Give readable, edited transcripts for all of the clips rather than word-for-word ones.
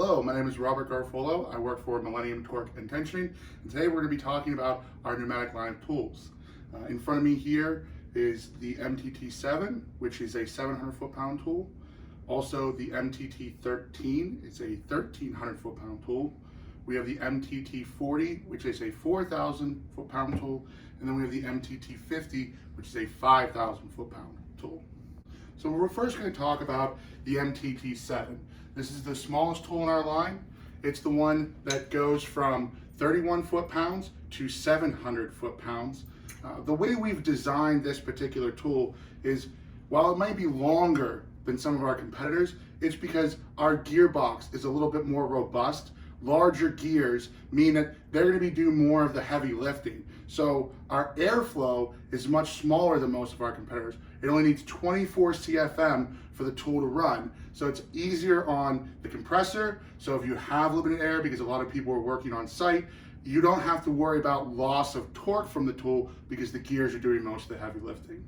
Hello, my name is Robert Garfolo. I work for Pneumatic Torque and Tensioning, and today we're going to be talking about our pneumatic line of tools. In front of me here is the MTT7, which is a 700 foot-pound tool. Also the MTT13, it's a 1300 foot-pound tool. We have the MTT40, which is a 4,000 foot-pound tool, and then we have the MTT50, which is a 5,000 foot-pound tool. So we're first going to talk about the MTT7. This is the smallest tool in our line. It's the one that goes from 31 foot-pounds to 700 foot-pounds. The way we've designed this particular tool is, while it might be longer than some of our competitors, it's because our gearbox is a little bit more robust. Larger gears mean that they're going to be doing more of the heavy lifting. So our airflow is much smaller than most of our competitors. It only needs 24 CFM for the tool to run. So it's easier on the compressor. So if you have limited air, because a lot of people are working on site, you don't have to worry about loss of torque from the tool because the gears are doing most of the heavy lifting.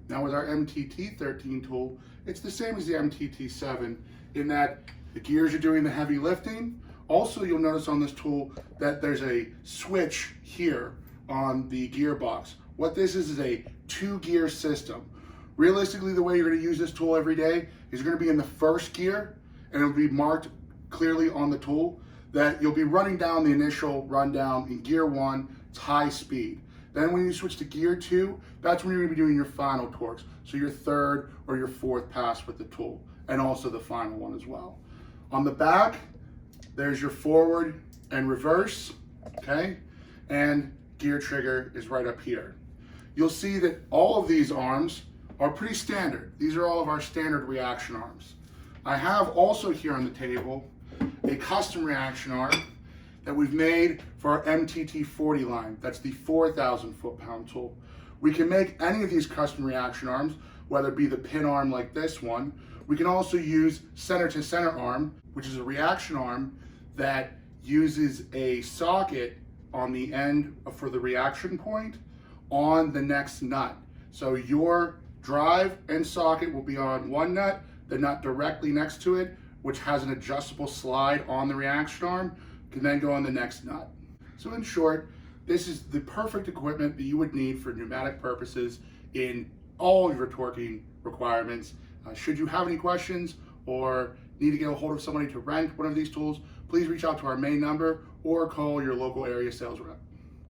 Now with our MTT13 tool, it's the same as the MTT7 in that the gears are doing the heavy lifting. Also, you'll notice on this tool that there's a switch here on the gearbox. What this is a 2-gear system. Realistically, the way you're going to use this tool every day is you're going to be in the first gear, and it'll be marked clearly on the tool that you'll be running down the initial rundown in gear 1, it's high speed. Then when you switch to gear 2, that's when you're going to be doing your final torques. So your third or your fourth pass with the tool, and also the final one as well. On the back, there's your forward and reverse, okay? And gear trigger is right up here. You'll see that all of these arms are pretty standard. These are all of our standard reaction arms. I have also here on the table a custom reaction arm that we've made for our MTT40 line. That's the 4,000 foot-pound tool. We can make any of these custom reaction arms, whether it be the pin arm like this one. We can also use center-to-center arm, which is a reaction arm that uses a socket on the end for the reaction point on the next nut. So your drive and socket will be on one nut, the nut directly next to it, which has an adjustable slide on the reaction arm, can then go on the next nut. So in short, this is the perfect equipment that you would need for pneumatic purposes in all of your torquing requirements. Should you have any questions or need to get a hold of somebody to rent one of these tools, please reach out to our main number or call your local area sales rep.